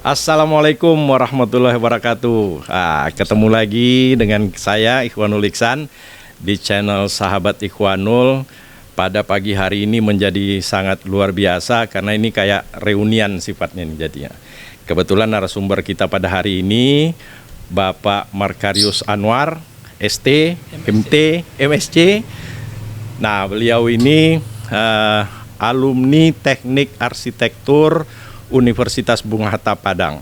Assalamualaikum warahmatullahi wabarakatuh. Ketemu lagi dengan saya Ikhwanul Iksan di channel Sahabat Ikhwanul. Pada pagi hari ini menjadi sangat luar biasa karena ini kayak reunian sifatnya nih jadinya. Kebetulan narasumber kita pada hari ini Bapak Markarius Anwar, ST, MT, MSc. Nah, beliau ini alumni Teknik Arsitektur Universitas Bung Hatta Padang.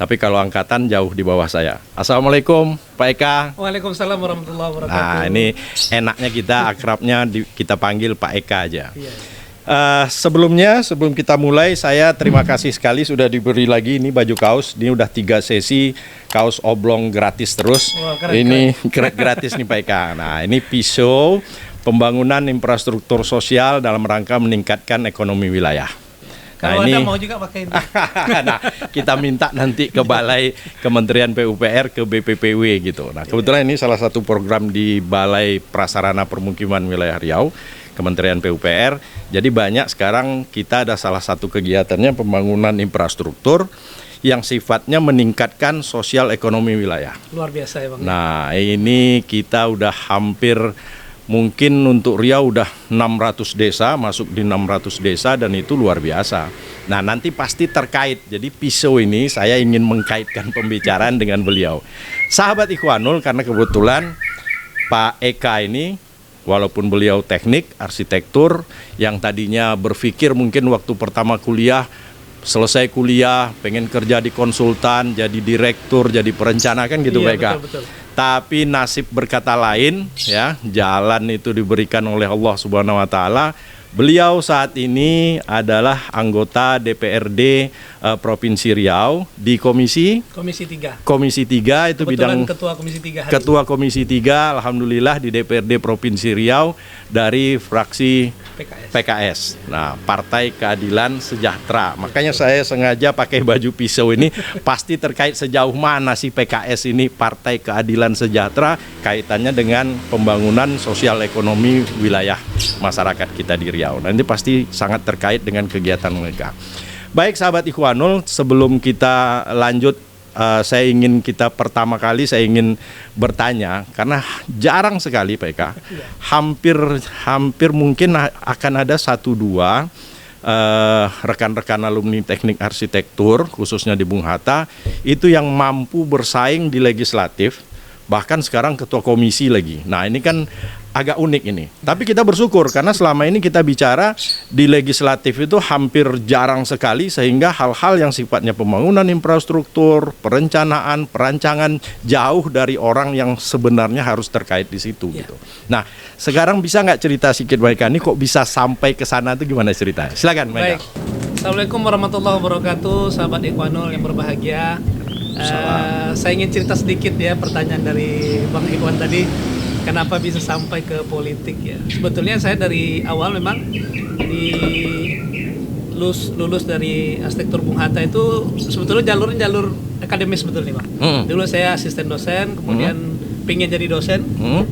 Tapi kalau angkatan jauh di bawah saya. Assalamualaikum Pak Eka. Waalaikumsalam warahmatullahi wabarakatuh. Nah, ini enaknya kita akrabnya kita panggil Pak Eka aja. Iya. Sebelum kita mulai, saya terima kasih sekali sudah diberi lagi ini baju kaos. Ini udah 3 sesi kaos oblong gratis terus. Wah, keren, ini gratis nih Pak Eka. Nah, ini pisau pembangunan infrastruktur sosial dalam rangka meningkatkan ekonomi wilayah. Kalau Anda mau juga pakai ini. Nah, kita minta nanti ke Balai Kementerian PUPR, ke BPPW gitu. Nah, kebetulan ini salah satu program di Balai Prasarana Permukiman Wilayah Riau, Kementerian PUPR. Jadi banyak sekarang kita ada salah satu kegiatannya pembangunan infrastruktur yang sifatnya meningkatkan sosial ekonomi wilayah. Luar biasa ya Bang. Nah, ini kita udah hampir, mungkin untuk Riau udah 600 desa, masuk di 600 desa dan itu luar biasa. Nah, nanti pasti terkait. Jadi pisau ini saya ingin mengkaitkan pembicaraan dengan beliau. Sahabat Ikhwanul, karena kebetulan Pak Eka ini, walaupun beliau teknik, arsitektur, yang tadinya berpikir mungkin waktu pertama kuliah, selesai kuliah, pengen kerja di konsultan, jadi direktur, jadi perencana kan gitu Pak Eka. Betul. Tapi nasib berkata lain, ya, jalan itu diberikan oleh Allah Subhanahu wa Ta'ala. Beliau saat ini adalah anggota DPRD Provinsi Riau di Komisi 3. Komisi 3 itu Kebetulan bidang Ketua Komisi 3 hari Ketua Komisi 3, alhamdulillah di DPRD Provinsi Riau dari fraksi PKS. Nah, Partai Keadilan Sejahtera. Makanya saya sengaja pakai baju pisau ini, pasti terkait sejauh mana sih PKS ini, Partai Keadilan Sejahtera, kaitannya dengan pembangunan sosial ekonomi wilayah masyarakat kita di Riau. Nanti pasti sangat terkait dengan kegiatan mereka. Baik sahabat Ikhwanul, sebelum kita lanjut, saya ingin pertama kali bertanya, karena jarang sekali Pak Eka, hampir mungkin akan ada 1-2 rekan-rekan alumni teknik arsitektur khususnya di Bung Hatta itu yang mampu bersaing di legislatif, bahkan sekarang ketua komisi lagi. Nah, ini kan agak unik ini. Tapi kita bersyukur karena selama ini kita bicara di legislatif itu hampir jarang sekali, sehingga hal-hal yang sifatnya pembangunan infrastruktur, perencanaan, perancangan jauh dari orang yang sebenarnya harus terkait di situ gitu. Nah, sekarang bisa nggak cerita sedikit Mbak Eka, ini kok bisa sampai ke sana itu gimana ceritanya? Silakan Mbak Eka. Baik. Assalamualaikum warahmatullahi wabarakatuh, sahabat Ikhwanul yang berbahagia. Saya ingin cerita sedikit ya, pertanyaan dari Bang Ikhwan tadi, kenapa bisa sampai ke politik ya. Sebetulnya saya dari awal memang lulus dari arsitektur Bung Hatta itu sebetulnya jalur akademis sebetulnya Bang. Dulu saya asisten dosen, kemudian pengen jadi dosen,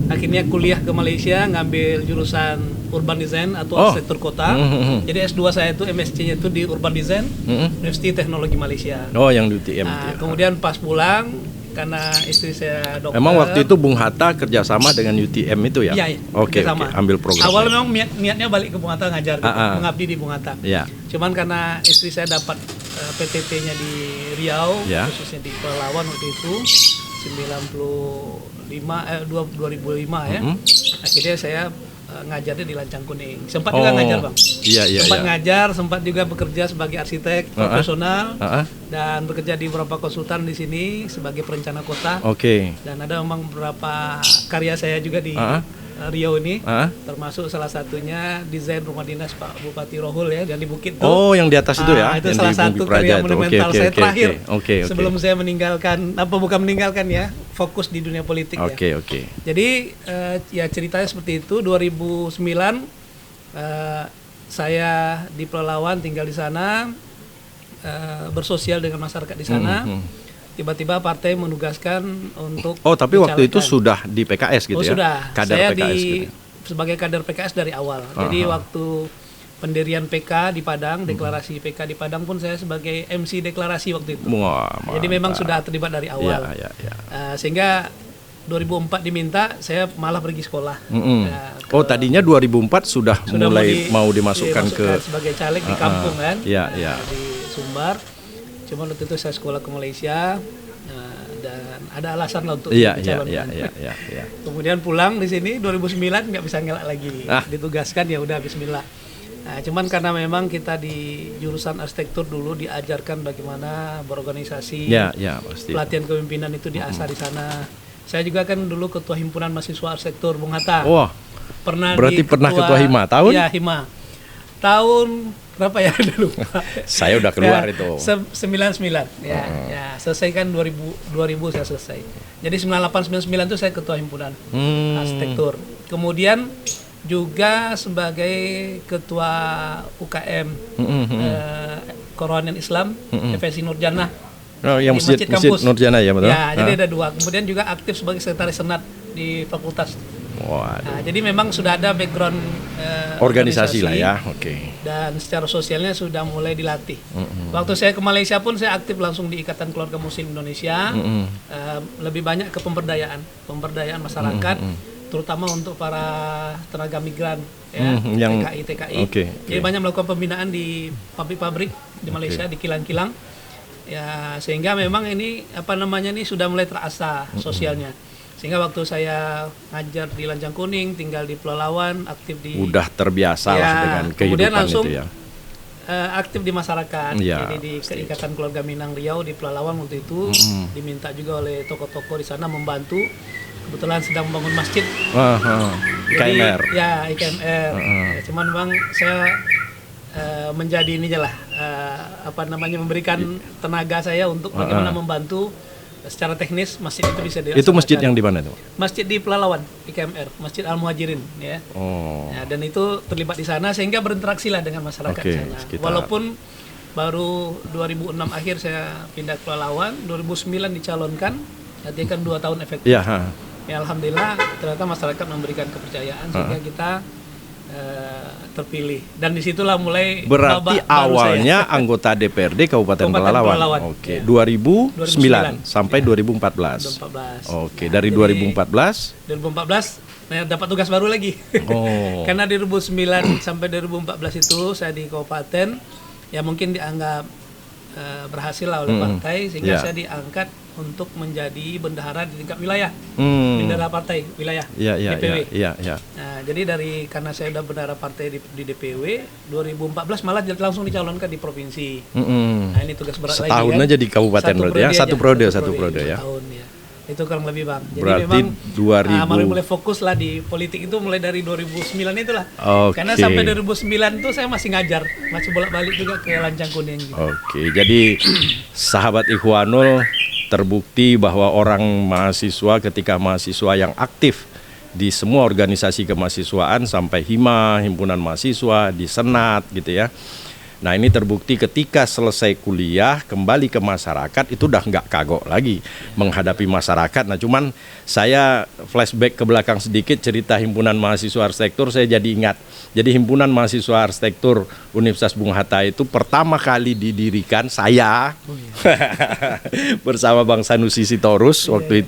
akhirnya kuliah ke Malaysia ngambil jurusan urban design atau arsitektur kota. Jadi S2 saya itu MSc-nya itu di urban design, Universiti Teknologi Malaysia. Oh, yang di UTM. Nah, kemudian pas pulang, karena istri saya dokter. Emang waktu itu Bung Hatta kerjasama dengan UTM itu ya? Iya. Oke, ambil program. Awal memang niatnya balik ke Bung Hatta ngajar, mengabdi di Bung Hatta. Ya. Cuman karena istri saya dapat PTT-nya di Riau, ya, khususnya di Pelalawan waktu itu 2005 ya. Akhirnya saya ngajarnya di Lancang Kuning. Sempat juga ngajar Bang. Sempat ngajar, sempat juga bekerja sebagai arsitek profesional dan bekerja di beberapa konsultan di sini sebagai perencana kota. Dan ada memang beberapa karya saya juga di Riau ini, termasuk salah satunya desain rumah dinas Pak Bupati Rohul ya, yang di Bukit tuh. Oh, yang di atas itu ya? Itu salah satu karya monumental saya terakhir. Sebelum saya meninggalkan, bukan meninggalkan ya, fokus di dunia politik ya. Jadi ya ceritanya seperti itu. 2009 saya di Pelalawan, tinggal di sana, bersosial dengan masyarakat di sana. Tiba-tiba partai menugaskan untuk tapi waktu itu sudah di PKS gitu ya? Sudah. Kader saya PKS gitu. Sebagai kader PKS dari awal. Jadi waktu pendirian PK di Padang, deklarasi PK di Padang pun saya sebagai MC deklarasi waktu itu. Wah, jadi memang sudah terlibat dari awal. Sehingga 2004 diminta, saya malah pergi sekolah. Tadinya 2004 sudah mulai mau dimasukkan ke sebagai caleg di kampung kan, di Sumbar. Cuma waktu itu saya sekolah ke Malaysia. Dan ada alasan lah untuk dicalonkan. Kemudian pulang di sini 2009 nggak bisa ngelak lagi, ditugaskan ya udah Bismillah. Nah, cuman karena memang kita di jurusan arsitektur dulu diajarkan bagaimana berorganisasi, pasti. Pelatihan kepemimpinan itu diasah di sana. Saya juga kan dulu ketua himpunan mahasiswa arsitektur Bung Hatta. Wah, berarti pernah ketua Hima tahun? Iya, Hima. Tahun berapa ya dulu? Saya udah keluar itu. 99 ya selesai kan 2000 saya selesai. Jadi 98 99 itu saya ketua himpunan arsitektur. Kemudian juga sebagai ketua UKM Kerohanian Islam FSI Nurjannah. Yang masjid Nurjannah ya betul. Ya, jadi ada 2. Kemudian juga aktif sebagai sekretaris senat di fakultas. Nah, jadi memang sudah ada background organisasi lah ya, dan secara sosialnya sudah mulai dilatih. Waktu saya ke Malaysia pun saya aktif langsung di Ikatan Keluarga Muslim Indonesia, lebih banyak ke pemberdayaan masyarakat, terutama untuk para tenaga migran, TKI. Jadi banyak melakukan pembinaan di pabrik-pabrik di Malaysia, di kilang-kilang, ya sehingga memang ini sudah mulai terasa sosialnya. Sehingga waktu saya ngajar di Lancang Kuning, tinggal di Pelalawan, aktif di... Udah terbiasa lah dengan kehidupan kemudian langsung, itu ya. Aktif di masyarakat, jadi di Ikatan Keluarga Minang Riau di Pelalawan waktu itu, diminta juga oleh tokoh-tokoh di sana membantu. Kebetulan sedang membangun masjid. IKMR. Ya, IKMR. Cuman memang saya menjadi ini aja lah, memberikan tenaga saya untuk bagaimana membantu secara teknis masjid itu bisa dilaksanakan. Itu masjid yang di mana itu? Masjid di Pelalawan, IKMR, Masjid Al Muhajirin, ya. Dan itu terlibat di sana sehingga berinteraksi lah dengan masyarakat di sana. Walaupun baru 2006 akhir saya pindah ke Pelalawan, 2009 dicalonkan, artinya kan 2 tahun efektif. Ya alhamdulillah ternyata masyarakat memberikan kepercayaan sehingga kita terpilih, dan disitulah mulai berarti awalnya anggota DPRD Kabupaten Pelalawan. 2009 sampai 2014. Dari 2014 dapat tugas baru lagi. Karena di 2009 sampai 2014 itu saya di kabupaten, ya mungkin dianggap berhasil lah oleh partai, sehingga saya diangkat untuk menjadi bendahara di tingkat wilayah, bendahara partai wilayah DPW. Nah, jadi karena saya udah bendahara partai di DPW, 2014 malah langsung dicalonkan di provinsi. Nah, ini tugas berat lagi. Setahun aja di kabupaten berarti ya, satu periode ya. Tahun, ya. Itu kurang lebih Bang. Jadi berarti memang mulai fokus lah di politik itu mulai dari 2009 itulah. Karena sampai 2009 itu saya masih ngajar, masih bolak-balik juga ke Lancang Kuning. Gitu. Jadi sahabat Ikhwanul terbukti bahwa orang mahasiswa ketika mahasiswa yang aktif di semua organisasi kemahasiswaan sampai Hima, himpunan mahasiswa, di Senat gitu ya. Nah ini terbukti ketika selesai kuliah kembali ke masyarakat itu udah nggak kagok lagi menghadapi masyarakat. Nah cuman saya flashback ke belakang sedikit cerita himpunan mahasiswa arsitektur, saya jadi ingat. Jadi himpunan mahasiswa arsitektur Universitas Bung Hatta itu pertama kali didirikan saya bersama Bang Sanusi Sitorus waktu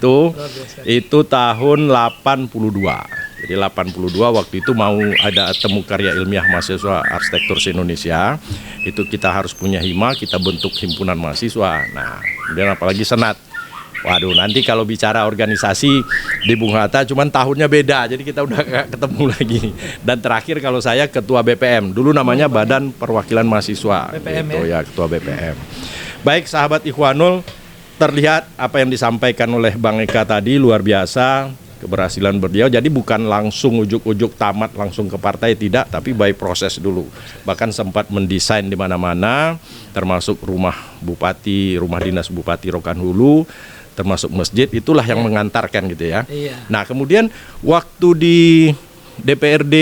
itu tahun 82. Jadi 82 waktu itu mau ada temu karya ilmiah mahasiswa arsitektur se-Indonesia. Itu kita harus punya hima, kita bentuk himpunan mahasiswa. Nah, kemudian apalagi senat. Waduh, nanti kalau bicara organisasi di Bung Hatta cuman tahunnya beda. Jadi kita udah gak ketemu lagi. Dan terakhir kalau saya ketua BPM. Dulu namanya Badan Perwakilan Mahasiswa. BPM gitu, ya, ketua BPM. Baik, sahabat Ikhwanul, terlihat apa yang disampaikan oleh Bang Eka tadi luar biasa. Keberhasilan beliau, jadi bukan langsung ujuk-ujuk tamat langsung ke partai, tidak, tapi by proses dulu. Bahkan sempat mendesain di mana-mana, termasuk rumah bupati, rumah dinas Bupati Rokan Hulu, termasuk masjid, itulah yang mengantarkan gitu ya. Nah kemudian waktu di DPRD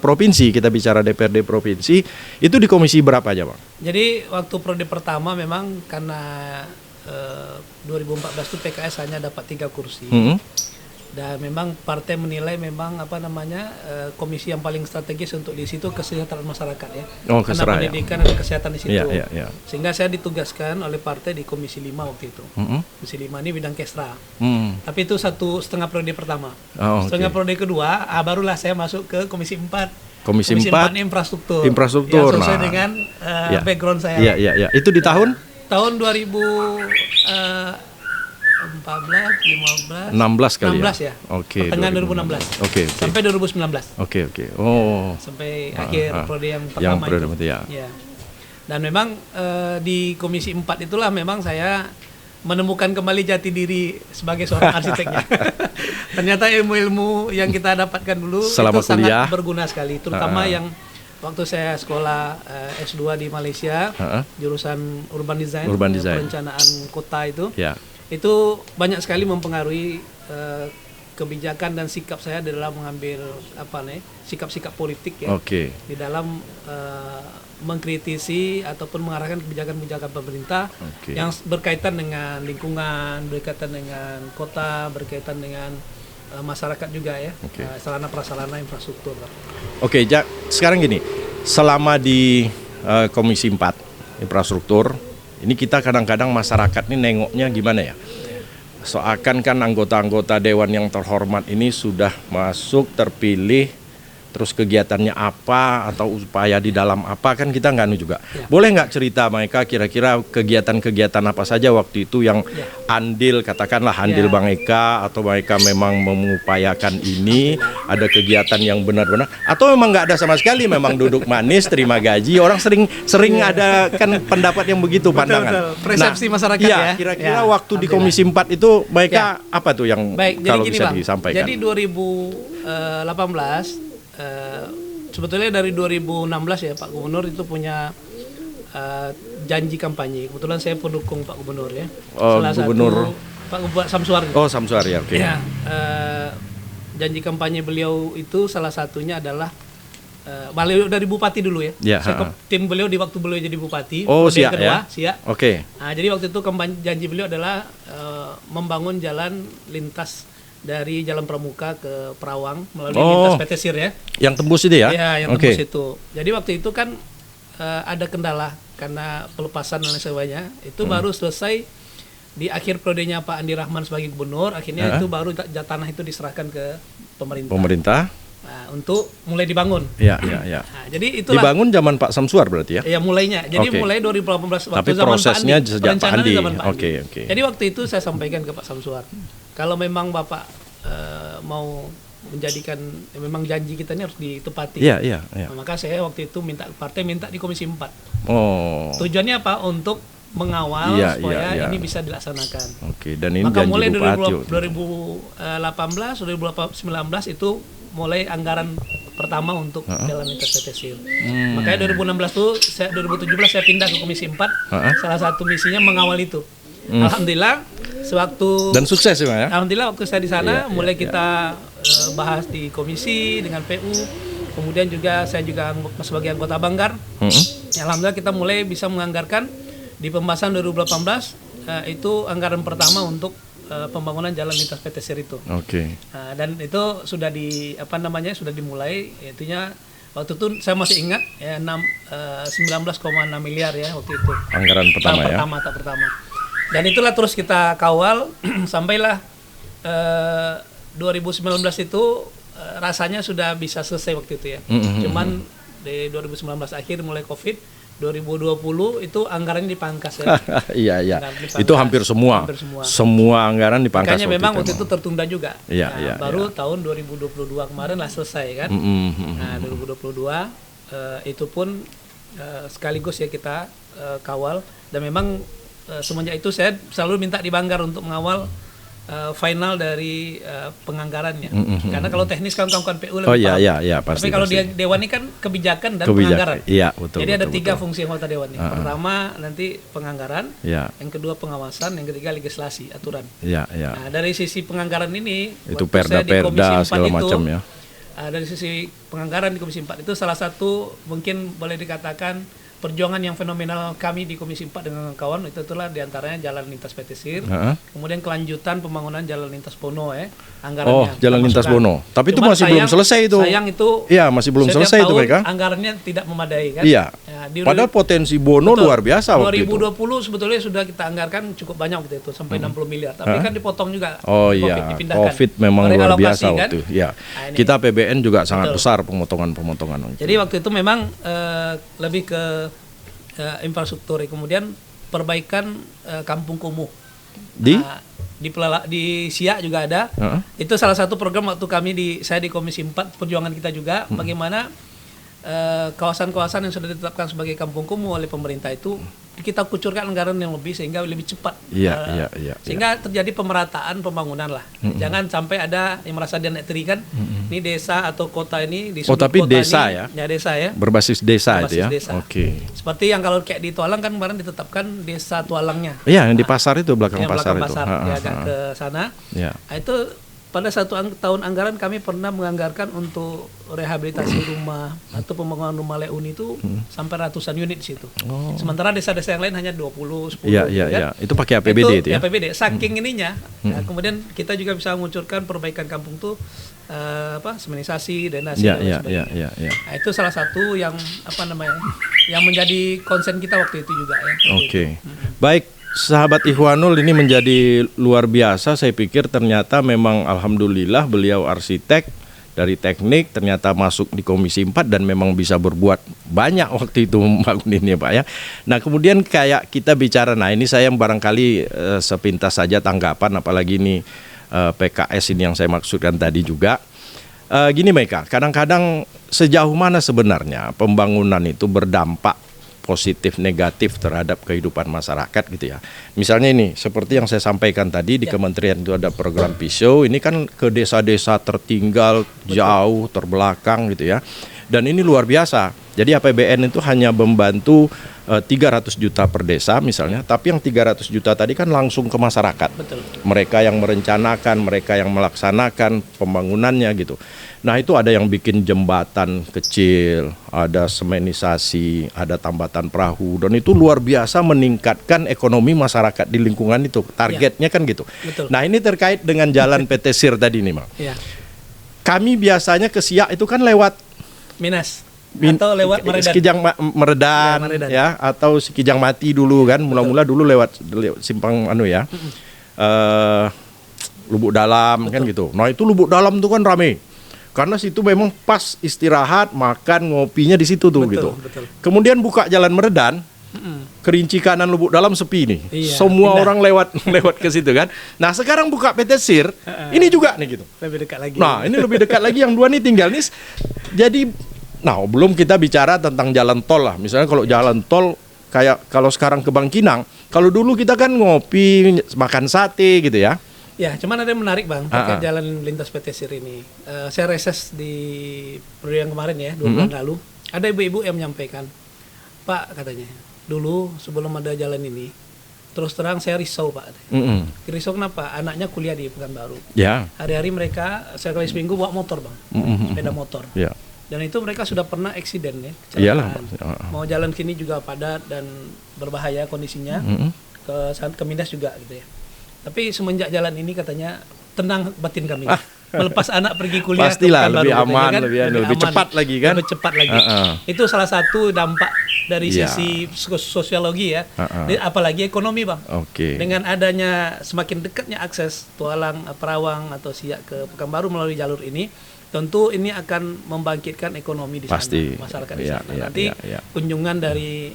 provinsi, kita bicara DPRD provinsi, itu di komisi berapa aja Bang? Jadi waktu periode pertama memang karena 2014 itu PKS hanya dapat 3 kursi. Dan memang partai menilai memang komisi yang paling strategis untuk di situ kesejahteraan masyarakat ya. Karena pendidikan dan kesehatan di situ. Sehingga saya ditugaskan oleh partai di Komisi 5 waktu itu. Komisi 5 ini bidang kesra. Tapi itu 1,5 periode pertama. Setengah periode kedua, barulah saya masuk ke Komisi 4. Komisi 4 infrastruktur. Infrastruktur. Sesuai dengan background saya. Iya. Itu di tahun? Tahun 2014, 15, 16 kali 16 ya. Oke. Pertengahan 2016. Oke. Sampai 2019. Oke. Oh. Sampai akhir periode yang pertama itu. Ya. Dan memang di Komisi 4 itulah memang saya menemukan kembali jati diri sebagai seorang arsiteknya. Ternyata ilmu-ilmu yang kita dapatkan dulu selama itu kuliah sangat berguna sekali, terutama yang waktu saya sekolah S2 di Malaysia, jurusan urban design, perencanaan kota itu. Itu banyak sekali mempengaruhi kebijakan dan sikap saya dalam mengambil sikap-sikap politik ya. Di dalam mengkritisi ataupun mengarahkan kebijakan-kebijakan pemerintah yang berkaitan dengan lingkungan, berkaitan dengan kota, berkaitan dengan masyarakat juga ya. Sarana prasarana infrastruktur. Jak, sekarang gini, selama di Komisi 4 infrastruktur, ini kita kadang-kadang masyarakat ini nengoknya gimana ya? Seakan kan anggota-anggota dewan yang terhormat ini sudah masuk, terpilih, terus kegiatannya apa atau upaya di dalam apa, kan kita nggak juga. Boleh nggak cerita mereka kira-kira kegiatan-kegiatan apa saja waktu itu yang andil, katakanlah andil Bang Eka, atau mereka memang mengupayakan ini, ada kegiatan yang benar-benar, atau memang nggak ada sama sekali, memang duduk manis, terima gaji, orang sering ada kan pendapat yang begitu, pandangan. Persepsi masyarakat ya. Kira-kira waktu di Komisi 4 itu mereka apa tuh yang kalau bisa disampaikan? Jadi 2018 sebetulnya dari 2016 ya Pak Gubernur itu punya janji kampanye. Kebetulan saya pendukung Pak Gubernur ya. Salah Gubernur Pak Samsuar. Samsuar ya, oke. Ya, janji kampanye beliau itu salah satunya adalah beliau dari Bupati dulu ya. Saya tim beliau di waktu beliau jadi Bupati. Siap kedua, ya. Oke. Nah, jadi waktu itu kampanye janji beliau adalah membangun jalan lintas dari Jalan Pramuka ke Perawang melalui lintas PT SIR ya. Yang tembus itu ya? Iya, yang tembus itu. Jadi waktu itu kan ada kendala karena pelepasan dan lain sebagainya. Itu baru selesai di akhir periodenya Pak Andi Rahman sebagai gubernur. Akhirnya itu baru tanah itu diserahkan ke pemerintah. Nah, untuk mulai dibangun. Iya. Nah, jadi itulah dibangun zaman Pak Samsuar berarti ya? Iya, mulainya. Jadi mulai 2018 waktu tapi zaman prosesnya Pak Andi. Sejak Pak Andi. Oke. Jadi waktu itu saya sampaikan ke Pak Samsuar, kalau memang Bapak mau menjadikan memang janji kita ini harus ditepati. Iya. Nah, maka saya waktu itu minta di Komisi 4. Tujuannya apa? Untuk mengawal supaya ini bisa dilaksanakan. Dan ini maka janji mulai Bupati. 2018, 2019 itu mulai anggaran pertama untuk jalan lintas PT SIR. Makanya 2017 saya pindah ke Komisi 4. Salah satu misinya mengawal itu. Alhamdulillah sewaktu dan sukses ya. Alhamdulillah waktu saya di sana mulai kita bahas di komisi dengan PU. Kemudian juga saya juga sebagai anggota Banggar. Alhamdulillah kita mulai bisa menganggarkan di pembahasan 2018 itu anggaran pertama untuk pembangunan jalan lintas PT SIR itu. Dan itu sudah sudah dimulai, itunya waktu itu saya masih ingat ya 19,6 miliar ya waktu itu. Anggaran pertama ya. Tahap pertama. Dan itulah terus kita kawal sampailah 2019 itu rasanya sudah bisa selesai waktu itu ya. Cuman di 2019 akhir mulai Covid, 2020 itu anggarannya dipangkas ya. Iya. Itu hampir semua. Semua anggaran dipangkas. Makanya memang waktu itu tertunda juga. Baru iya. tahun 2022 kemarin lah selesai kan. Nah, 2022 itu pun sekaligus ya kita kawal, dan memang semenjak itu saya selalu minta di Banggar untuk mengawal final dari penganggarannya. Karena kalau teknis kan kawan-kawan PU lebih paham. Iya, pasti. Tapi kalau dewan ini kan kebijakan dan penganggaran. Iya, betul. Jadi ada tiga fungsi anggota dewan ini. Pertama nanti penganggaran, yang kedua pengawasan, yang ketiga legislasi, aturan. Iya. Nah, dari sisi penganggaran ini itu perda segala macam ya. Dari sisi penganggaran di Komisi 4 itu salah satu mungkin boleh dikatakan perjuangan yang fenomenal kami di Komisi 4 dengan kawan itulah diantaranya jalan lintas PT SIR, kemudian kelanjutan pembangunan jalan lintas Bono anggarannya. Oh, jalan lintas Bono. Tapi itu masih belum selesai itu. Sayang itu. Iya, masih belum selesai itu mereka. Anggarannya tidak memadai kan. Iya. Padahal potensi Bono luar biasa waktu itu. 2020 sebetulnya sudah kita anggarkan cukup banyak waktu itu sampai 60 miliar. Tapi kan dipotong juga. Oh iya. COVID memang luar biasa waktu itu. Ya. Kita PBN juga sangat besar pemotongan-pemotongan. Jadi waktu itu memang lebih ke infrastruktur, kemudian perbaikan kampung kumuh di Siak juga ada. Itu salah satu program waktu saya di Komisi 4 perjuangan kita juga bagaimana kawasan-kawasan yang sudah ditetapkan sebagai kampung kumuh oleh pemerintah itu kita kucurkan anggaran yang lebih sehingga lebih cepat. Sehingga terjadi pemerataan pembangunan lah. Jangan sampai ada yang merasa dia netri kan. Ini desa atau kota ini di sudut tapi kota desa ini, ya. Desa ya. Berbasis desa itu ya. Oke. Seperti yang kalau kayak di Tualang kan kemarin ditetapkan desa Tualangnya. Iya, yang di pasar itu belakang pasar itu. Dia agak ke sana. Ya. Itu pada satu tahun anggaran kami pernah menganggarkan untuk rehabilitasi rumah atau pembangunan rumah leun itu sampai ratusan unit di situ. Sementara desa-desa yang lain hanya 20, 10. Iya. Itu pakai APBD itu ya. APBD. Saking ininya. Nah, kemudian kita juga bisa mengucurkan perbaikan kampung tuh semenisasi, drainase dan sebagainya. Nah, itu salah satu yang yang menjadi konsen kita waktu itu juga ya. Oke. Baik. Sahabat Ikhwanul, ini menjadi luar biasa. Saya pikir ternyata memang alhamdulillah beliau arsitek dari teknik ternyata masuk di Komisi 4 dan memang bisa berbuat banyak waktu itu membangun ini ya Pak ya. Nah kemudian kayak kita bicara, nah ini saya barangkali sepintas saja tanggapan, apalagi ini PKS ini yang saya maksudkan tadi juga. Gini Meka, kadang-kadang sejauh mana sebenarnya pembangunan itu berdampak positif negatif terhadap kehidupan masyarakat gitu ya. Misalnya ini seperti yang saya sampaikan tadi di kementerian itu ada program pisau, ini kan ke desa-desa tertinggal, jauh, terbelakang gitu ya. Dan ini luar biasa. Jadi APBN itu hanya membantu 300 juta per desa misalnya, tapi yang 300 juta tadi kan langsung ke masyarakat. Betul. Mereka yang merencanakan, mereka yang melaksanakan pembangunannya gitu. Nah itu ada yang bikin jembatan kecil, ada semenisasi, ada tambatan perahu, dan itu luar biasa meningkatkan ekonomi masyarakat di lingkungan itu. Targetnya kan gitu. Betul. Nah ini terkait dengan jalan PT SIR tadi nih, Mang. Kami biasanya ke Siak itu kan lewat Minas atau lewat Meredan. Meredan ya, atau Sikijang Mati dulu kan. Mula-mula dulu lewat simpang Lubuk Dalam. Betul. Kan gitu. Nah itu Lubuk Dalam tuh kan rame. Karena situ memang pas istirahat, makan, ngopinya di situ tuh. Betul. Kemudian buka jalan Meredan, Kerinci kanan Lubuk Dalam sepi nih. Semua orang lewat ke situ kan. Nah sekarang buka PT SIR, ini juga nih gitu. Lebih dekat lagi. Nah ini lebih dekat lagi, yang dua nih tinggal nih. Jadi, nah belum kita bicara tentang jalan tol lah. Misalnya kalau jalan tol kayak kalau sekarang ke Bangkinang, kalau dulu kita kan ngopi, makan sate gitu ya. Ya, cuman ada yang menarik Bang, terkait jalan lintas PT SIR ini. Saya reses di periode yang kemarin ya, 2 bulan lalu. Ada ibu-ibu yang menyampaikan, Pak katanya, dulu sebelum ada jalan ini, terus terang saya risau Pak. Risau kenapa? Anaknya kuliah di Pekanbaru. Hari-hari mereka sekali seminggu bawa motor Bang, sepeda motor. Dan itu mereka sudah pernah eksiden ya, mau jalan sini juga padat dan berbahaya kondisinya, ke Minas juga gitu ya. Tapi semenjak jalan ini katanya tenang batin kami. Melepas anak pergi kuliah pastilah lebih aman, kan? lebih cepat lagi kan. Lebih cepat lagi. Itu salah satu dampak dari sisi sosiologi ya. Apalagi ekonomi Bang. Dengan adanya semakin dekatnya akses Tualang, Perawang atau Siak ke Pekanbaru melalui jalur ini, tentu ini akan membangkitkan ekonomi di sana, masyarakat di sana. Nanti kunjungan dari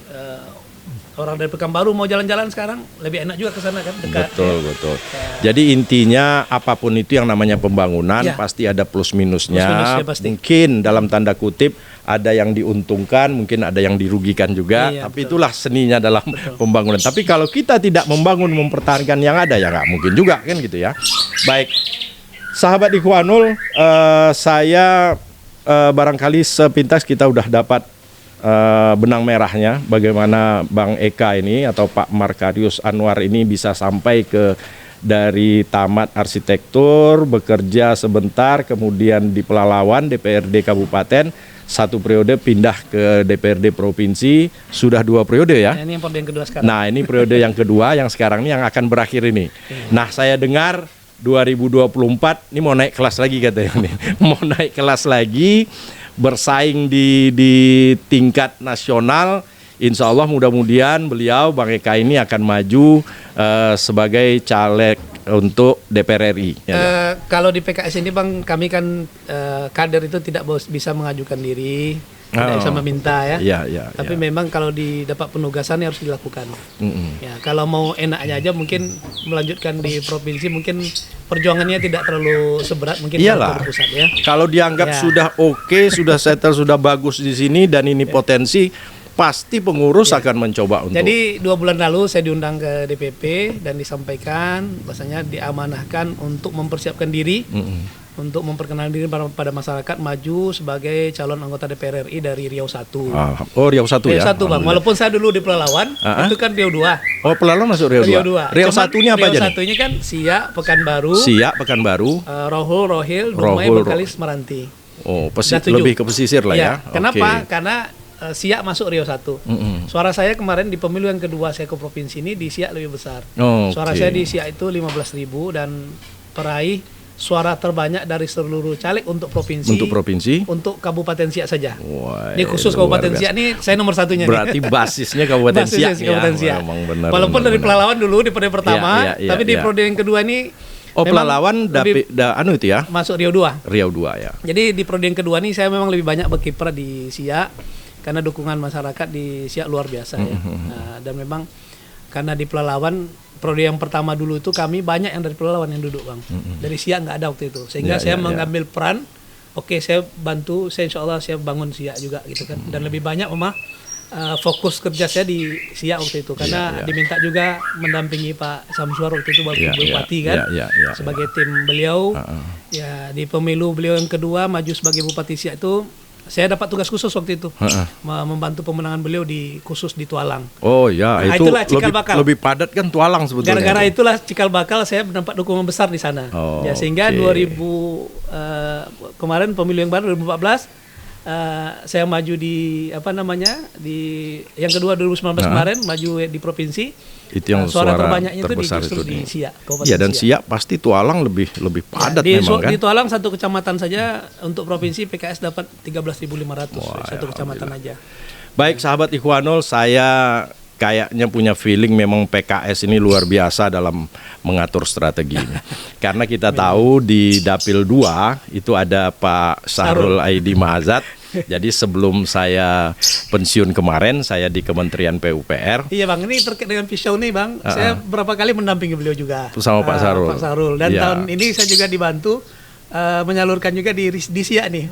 orang dari Pekanbaru mau jalan-jalan sekarang lebih enak juga ke sana kan, dekat. Betul. Jadi intinya apapun itu yang namanya pembangunan pasti ada plus minusnya. Mungkin dalam tanda kutip ada yang diuntungkan, mungkin ada yang dirugikan juga. Tapi itulah seninya dalam pembangunan. Tapi kalau kita tidak membangun, mempertahankan yang ada ya nggak mungkin juga kan gitu ya. Baik, sahabat Ikhwanul, saya barangkali sepintas kita udah dapat benang merahnya bagaimana Bang Eka ini atau Pak Markarius Anwar ini bisa sampai ke dari tamat arsitektur, bekerja sebentar, kemudian di Pelalawan, DPRD Kabupaten, 1 periode pindah ke DPRD Provinsi, sudah 2 periode ya. Ini yang periode yang kedua sekarang. Nah ini periode yang kedua yang sekarang ini yang akan berakhir ini. Nah saya dengar 2024 ini mau naik kelas lagi katanya nih. Mau naik kelas lagi, bersaing di tingkat nasional. Insya Allah mudah-mudahan beliau Bang Eka ini akan maju sebagai caleg untuk DPR RI. Kalau di PKS ini Bang, kami kan kader itu tidak bisa mengajukan diri, tidak bisa meminta ya. Tapi memang kalau didapat penugasan harus dilakukan. Ya, kalau mau enaknya aja mungkin melanjutkan di provinsi, mungkin perjuangannya tidak terlalu seberat mungkin di pusat ya. Kalau dianggap sudah oke, sudah settle, sudah bagus di sini dan ini potensi, pasti pengurus akan mencoba untuk. Jadi 2 bulan lalu saya diundang ke DPP dan disampaikan bahwasanya diamanahkan untuk mempersiapkan diri, untuk memperkenalkan diri pada masyarakat, maju sebagai calon anggota DPR RI dari Riau 1. Oh Riau 1 ya? Riau 1 Bang, walaupun saya dulu di Pelalawan, itu kan Riau 2. Oh Pelalawan masuk Riau 2? Riau 1 ini apa aja nih? Riau 1 ini kan Siak, Pekanbaru, Rohil, Dumai, Bengkalis, Meranti. Oh, lebih ke pesisir lah ya? Kenapa? Karena Siak masuk Riau 1. Suara saya kemarin di pemilu yang kedua saya ke provinsi ini di Siak lebih besar. Suara saya di Siak itu 15.000 dan peraih suara terbanyak dari seluruh caleg untuk provinsi. Untuk Kabupaten Siak saja. Di khusus Kabupaten Siak ini saya nomor 1-nya. Berarti basisnya Kabupaten Siak. Walaupun dari Pelalawan dulu di periode pertama, tapi di periode yang kedua ini Pelalawan itu ya? Masuk Riau 2. Riau 2 ya. Jadi di periode yang kedua ini saya memang lebih banyak berkiprah di Siak. Karena dukungan masyarakat di Siak luar biasa ya. Dan memang karena di Pelalawan periode yang pertama dulu itu kami banyak yang dari Pelalawan yang duduk Bang. Dari Siak nggak ada waktu itu. Sehingga saya mengambil peran. Oke, saya bantu, saya insya Allah saya bangun Siak juga gitu kan. Dan lebih banyak fokus kerja saya di Siak waktu itu karena diminta juga mendampingi Pak Samsuar waktu itu Bupati kan sebagai tim beliau. Ya di pemilu beliau yang kedua maju sebagai Bupati Siak itu saya dapat tugas khusus waktu itu membantu pemenangan beliau khusus di Tualang. Oh ya, itu lebih padat kan Tualang sebetulnya. Gara-gara itulah cikal bakal saya mendapat dukungan besar di sana. Sehingga 2000 kemarin pemilu yang baru 2014 saya maju di di yang kedua 2019 kemarin maju di provinsi. Itu yang suara terbanyaknya terbesar itu di Siak. Iya dan Siak pasti Tualang lebih padat memang kan. Di Tualang satu kecamatan saja untuk provinsi PKS dapat 13.500 satu kecamatan aja. Baik sahabat Ikhwanul, saya kayaknya punya feeling memang PKS ini luar biasa dalam mengatur strategi. Karena kita tahu di Dapil 2 itu ada Pak Sahrul Aidi Mahazat. Jadi sebelum saya pensiun kemarin, saya di Kementerian PUPR. Iya Bang, ini terkait dengan pisau nih Bang. Saya berapa kali mendampingi beliau juga. Sama Pak Sahrul. Pak Sahrul. Dan tahun ini saya juga dibantu menyalurkan juga di Siak nih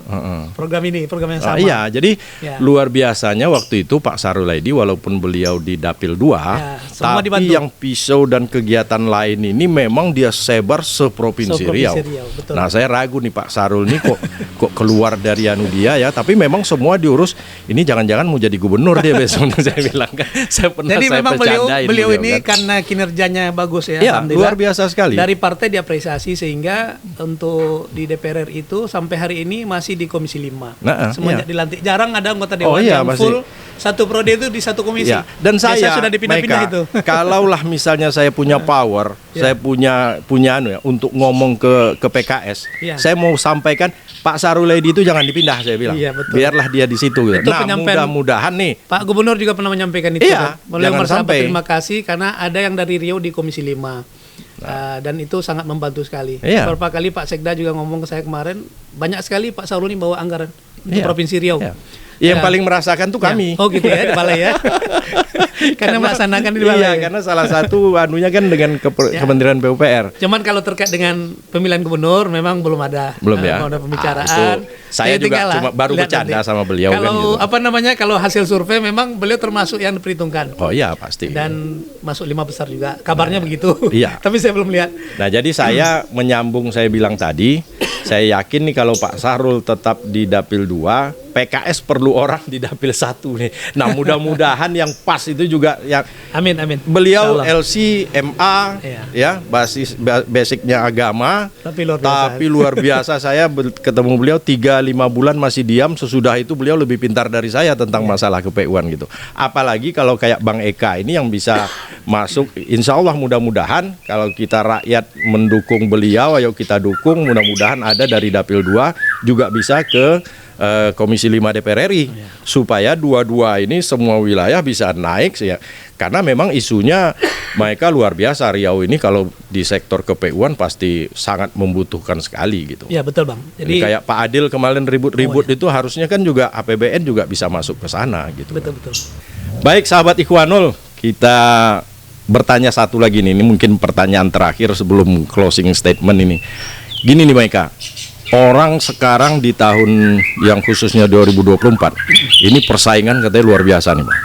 program yang sama. Iya, jadi luar biasanya waktu itu Pak Sahrul Aidi walaupun beliau di Dapil 2, tapi dibantu. Yang pisau dan kegiatan lain ini memang dia sebar seprovinsi Riau. Betul. Nah saya ragu nih Pak Sahrul nih kok keluar dari dia ya, tapi memang semua diurus. Ini jangan-jangan mau jadi gubernur dia besok. Saya bilang kan. Jadi memang beliau ini kan. Karena kinerjanya bagus ya. Luar biasa sekali. Dari partai diapresiasi sehingga untuk di DPR RI itu sampai hari ini masih di Komisi 5. Semenjak dilantik jarang ada anggota dewan yang full satu periode itu di satu komisi. Dan saya sudah dipindah-pindah itu. Kalaulah misalnya saya punya power, saya punya untuk ngomong ke PKS, saya mau sampaikan Pak Sahrul Aidi itu jangan dipindah saya bilang. Biarlah dia di situ gitu. Nah, mudah-mudahan nih Pak Gubernur juga pernah menyampaikan itu kan. Jangan sampai terima kasih karena ada yang dari Riau di Komisi 5. Dan itu sangat membantu sekali. Beberapa kali Pak Sekda juga ngomong ke saya kemarin, banyak sekali Pak Sahrul ini bawa anggaran untuk Provinsi Riau. Yang paling merasakan tuh kami. Oh gitu ya, di balai ya. Karena melaksanakan di balai. Iya, karena salah satu anunya kan dengan Kementerian PUPR. Cuman kalau terkait dengan pemilihan gubernur memang belum ada. Belum ya. Belum ada pembicaraan. Saya juga cuma baru bercanda sama beliau kalau, kan gitu. Kalau hasil survei memang beliau termasuk yang diperhitungkan. Oh iya pasti. Dan masuk 5 besar juga. Kabarnya begitu. Iya. Tapi saya belum lihat. Nah, jadi saya menyambung saya bilang tadi, saya yakin nih kalau Pak Sahrul tetap di Dapil 2 PKS perlu orang di dapil 1 nih. Nah, mudah-mudahan yang pas itu juga yang amin amin. Beliau LC MA ya, basicnya agama, tapi luar biasa saya ketemu beliau 3-5 bulan masih diam, sesudah itu beliau lebih pintar dari saya tentang masalah ke-PU-an gitu. Apalagi kalau kayak Bang Eka ini yang bisa masuk, insya Allah mudah-mudahan kalau kita rakyat mendukung beliau, ayo kita dukung, mudah-mudahan ada dari dapil 2 juga bisa ke Komisi 5 DPR RI supaya dua-dua ini semua wilayah bisa naik ya. Karena memang isunya mereka luar biasa. Riau ini kalau di sektor ke-PU-an pasti sangat membutuhkan sekali gitu. Ya betul Bang. Jadi kayak Pak Adil kemarin ribut-ribut itu harusnya kan juga APBN juga bisa masuk ke sana gitu. Betul betul. Baik sahabat Ikhwanul, kita bertanya satu lagi nih. Ini mungkin pertanyaan terakhir sebelum closing statement ini. Gini nih Maika. Orang sekarang di tahun yang khususnya 2024 ini persaingan katanya luar biasa nih Bang.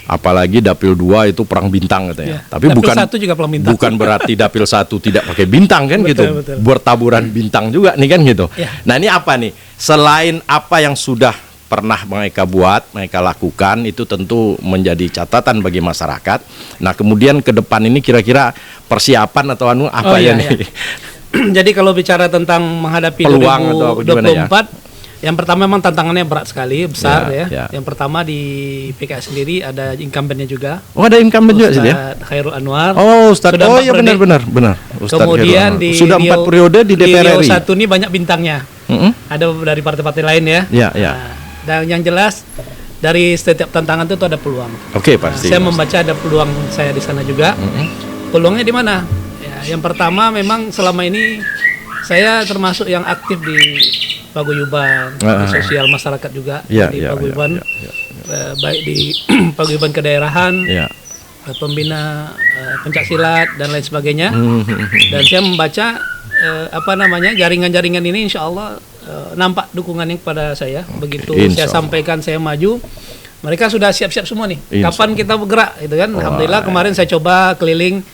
Apalagi dapil 2 itu perang bintang katanya. Tapi dapil 1 juga perang bintang. Bukan berarti dapil 1 tidak pakai bintang kan betul, gitu. Betul. Bertaburan bintang juga nih kan gitu. Ya. Nah, ini apa nih? Selain apa yang sudah pernah mereka buat, mereka lakukan, itu tentu menjadi catatan bagi masyarakat. Nah, kemudian ke depan ini kira-kira persiapan atau apa ya nih? Jadi kalau bicara tentang menghadapi peluang 2024, yang pertama memang tantangannya berat sekali, besar ya. Yang pertama di PKS sendiri ada incumbentnya juga. Oh, ada incumbent juga sih ya? Khairul Anwar. Oh, Ustadz. Oh ya benar. Kemudian di sudah 4 periode di DPR RI. Riau 1 ini banyak bintangnya. Ada dari partai-partai lain ya. Iya. Dan yang jelas dari setiap tantangan itu ada peluang. Oke, pasti. Saya membaca ada peluang saya di sana juga. Peluangnya di mana? Yang pertama memang selama ini saya termasuk yang aktif di paguyuban, di sosial masyarakat juga di paguyuban, baik di paguyuban kedaerahan, pembina pencaksilat dan lain sebagainya. Dan saya membaca jaringan-jaringan ini insya Allah nampak dukungannya kepada saya. Begitu saya sampaikan saya maju, mereka sudah siap-siap semua nih. Kapan kita bergerak gitu kan? Alhamdulillah kemarin saya coba keliling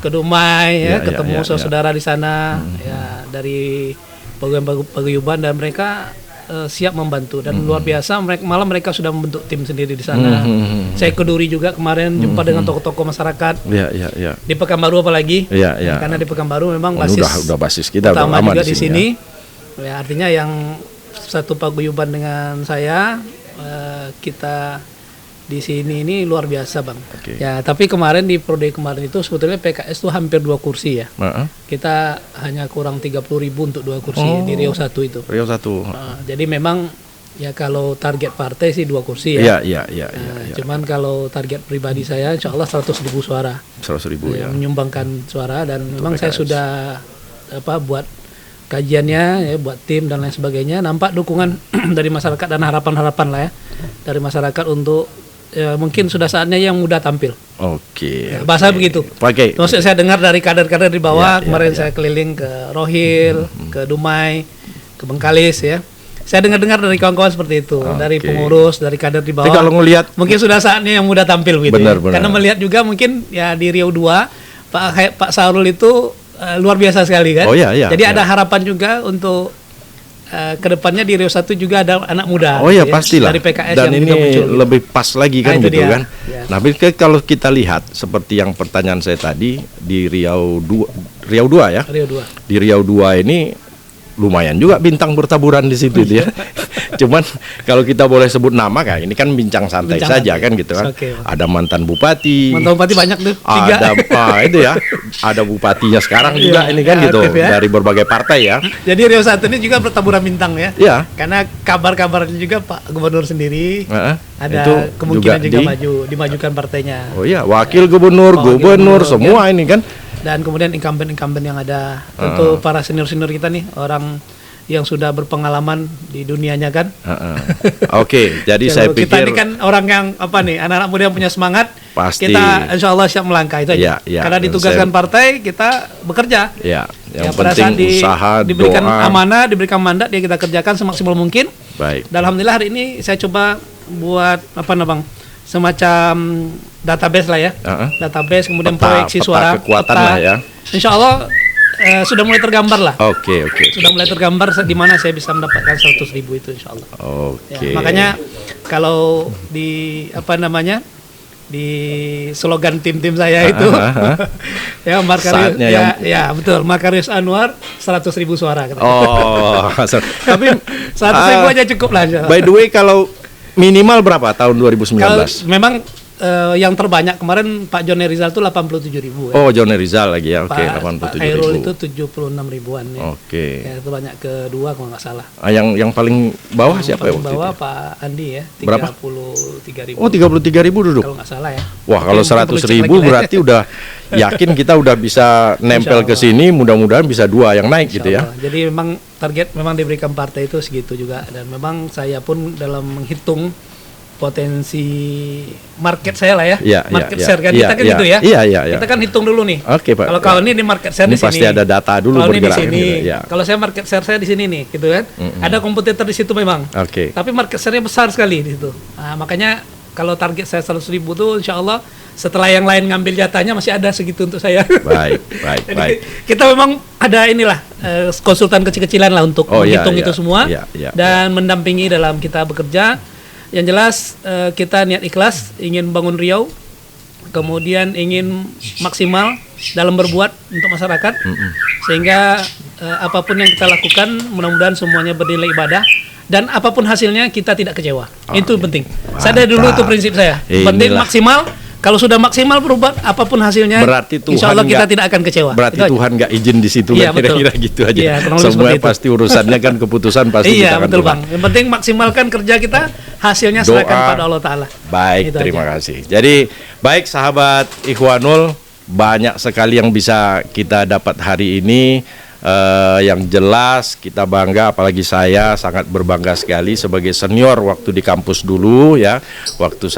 ke Dumai ketemu saudara di sana dari paguyuban dan mereka siap membantu dan luar biasa mereka sudah membentuk tim sendiri di sana. Saya ke Duri juga kemarin jumpa dengan tokoh-tokoh masyarakat. Di Pekanbaru apalagi. Karena di Pekanbaru memang udah basis kita utama juga di sini. Ya, artinya yang satu paguyuban dengan saya kita di sini ini luar biasa Bang. Ya, tapi kemarin di periode kemarin itu sebetulnya PKS itu hampir 2 kursi ya. Kita hanya kurang 30.000 untuk 2 kursi di Riau 1 itu. Riau 1. Jadi memang ya kalau target partai sih 2 kursi ya. Cuman kalau target pribadi saya insya Allah 100.000 suara. 100.000 ya. Menyumbangkan suara dan memang PKS. Saya sudah buat kajiannya ya, buat tim dan lain sebagainya. Nampak dukungan dari masyarakat dan harapan-harapan lah ya dari masyarakat untuk mungkin sudah saatnya yang muda tampil. Bahasa begitu. Maksud saya dengar dari kader-kader di bawah. Kemarin saya keliling ke Rohil, ke Dumai, ke Bengkalis ya. Saya dengar dari kawan-kawan seperti itu, dari pengurus, dari kader di bawah. Kalau ngelihat mungkin sudah saatnya yang muda tampil gitu. Benar. Karena melihat juga mungkin ya di Riau 2 Pak Sahrul itu luar biasa sekali kan. Jadi ada harapan juga untuk kedepannya di Riau 1 juga ada anak muda. Pastilah. Dari PKS dan yang ini muncul, lebih pas lagi kan gitu kan. Nah, kalau kita lihat seperti yang pertanyaan saya tadi di Riau 2 ya. Di Riau 2 ini lumayan juga bintang bertaburan di situ ya. Cuman kalau kita boleh sebut nama kan, ini kan bincang santai saja kan gitu kan. Ada mantan bupati. Mantan bupati banyak tuh. 3. Itu ya. Ada bupatinya sekarang juga ini kan gitu dari berbagai partai ya. Jadi Riau 1 ini juga bertaburan bintang ya. Karena kabar-kabarnya juga Pak Gubernur sendiri ada itu kemungkinan juga dimajukan partainya. Wakil gubernur semua ini kan. Dan kemudian incumbent yang ada tentu para senior kita nih, orang yang sudah berpengalaman di dunianya kan. Jadi saya pikir kita ini kan orang yang anak-anak muda yang punya semangat. Pasti. Kita insya Allah siap melangkah itu aja. Karena ditugaskan partai kita bekerja. Yang penting usaha, diberikan doa. amanah, diberikan mandat, ya kita kerjakan semaksimal mungkin. Baik. Dan alhamdulillah hari ini saya coba buat semacam database lah ya. Database kemudian proyeksi suara. Kekuatan lah ya. Insya Allah sudah mulai tergambar lah. Oke. Sudah mulai tergambar di mana saya bisa mendapatkan 100.000 itu insya Allah. Oke. Ya, makanya kalau di di slogan tim saya itu ya Makarius ya betul, Makarius Anwar 100.000 suara. Tapi 100.000 aja cukup lah. By the way, kalau minimal berapa tahun 2019? Kalau memang yang terbanyak kemarin Pak Joni Rizal itu 87.000. Oh, Joni Rizal lagi ya. Oke, 87.000. Pak Hairul itu 76 ribuan ya. Oke. Ya, itu banyak kedua kalau nggak salah. Yang paling bawah siapa ya? Paling bawah itu? Pak Andi ya. 33.000. Oh, 33.000 duduk. Kalau nggak salah ya. Wah, kalau 100.000 berarti udah yakin kita udah bisa nempel ke sini. Mudah-mudahan bisa 2 yang naik gitu ya. Jadi memang target memang diberikan partai itu segitu juga, dan memang saya pun dalam menghitung potensi market saya lah ya, market share kan kita kan gitu ya. Kita kan hitung dulu nih. Oke, Pak. Kalau ini di market share ini di sini. Pasti ada data dulu bergerak di sini. Gitu, ya. Kalau saya market share saya di sini nih, gitu kan. Ada kompetitor di situ memang. Oke. Tapi market share-nya besar sekali di situ. Nah, makanya kalau target saya 100.000 tuh insya Allah setelah yang lain ngambil jatahnya masih ada segitu untuk saya. Baik. Kita memang ada inilah konsultan kecil-kecilan lah untuk menghitung itu semua dan mendampingi dalam kita bekerja. Yang jelas kita niat ikhlas, ingin bangun Riau, kemudian ingin maksimal dalam berbuat untuk masyarakat, sehingga apapun yang kita lakukan mudah-mudahan semuanya bernilai ibadah, dan apapun hasilnya kita tidak kecewa. Itu penting. Saya dulu itu prinsip saya. Penting maksimal. Kalau sudah maksimal berbuat apapun hasilnya, berarti Tuhan insya Allah kita tidak akan kecewa. Berarti Tuhan nggak izin di situ, ya, kira-kira gitu aja. Ya, semua pasti urusannya kan keputusan pasti kita akan betul Bang. Yang penting maksimalkan kerja kita, hasilnya serahkan pada Allah Ta'ala. Baik, gitu terima kasih. Jadi baik sahabat Ikhwanul, banyak sekali yang bisa kita dapat hari ini. Yang jelas kita bangga, apalagi saya sangat berbangga sekali sebagai senior waktu di kampus dulu ya, waktu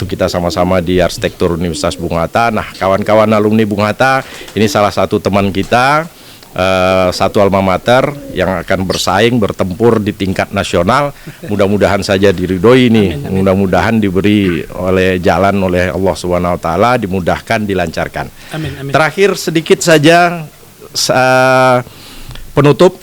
kita sama-sama di Arsitektur Universitas Bung Hatta. Nah, kawan-kawan alumni Bung Hatta ini salah satu teman kita, satu alma mater yang akan bersaing bertempur di tingkat nasional. Mudah-mudahan saja diridhoi ini, mudah-mudahan diberi jalan oleh Allah Subhanahu wa taala, dimudahkan, dilancarkan. Amin. Terakhir sedikit saja penutup,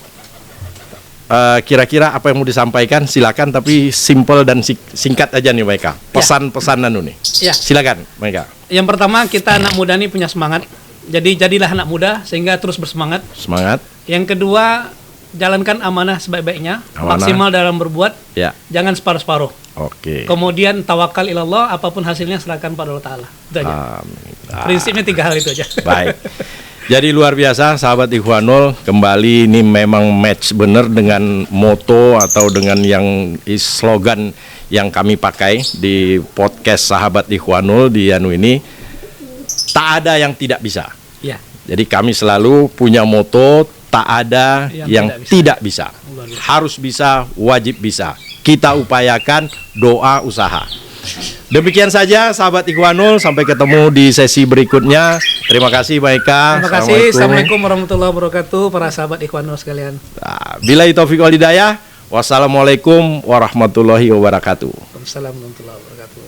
kira-kira apa yang mau disampaikan, silakan, tapi simple dan singkat aja nih mereka. Pesan-pesanan nih. Ya. Silakan mereka. Yang pertama, kita anak muda nih punya semangat. Jadi jadilah anak muda sehingga terus bersemangat. Semangat. Yang kedua, jalankan amanah sebaik-baiknya, maksimal dalam berbuat. Ya. Jangan separuh-separuh. Oke. Kemudian tawakal ilallah, apapun hasilnya serahkan pada Allah Ta'ala. Itu aja. Prinsipnya 3 hal itu aja. Baik. Jadi luar biasa sahabat Ikhwanul, kembali ini memang match bener dengan moto atau dengan yang slogan yang kami pakai di podcast sahabat Ikhwanul di ini, tak ada yang tidak bisa. Ya. Jadi kami selalu punya moto, tak ada yang tidak bisa. Harus bisa, wajib bisa. Kita upayakan, doa, usaha. Demikian saja sahabat Ikhwanul, sampai ketemu di sesi berikutnya. Terima kasih Maika. Terima kasih. Assalamualaikum warahmatullahi wabarakatuh para sahabat Ikhwanul sekalian. Billahi taufiq wal hidayah. Wassalamualaikum warahmatullahi wabarakatuh. Waalaikumsalam warahmatullahi wabarakatuh.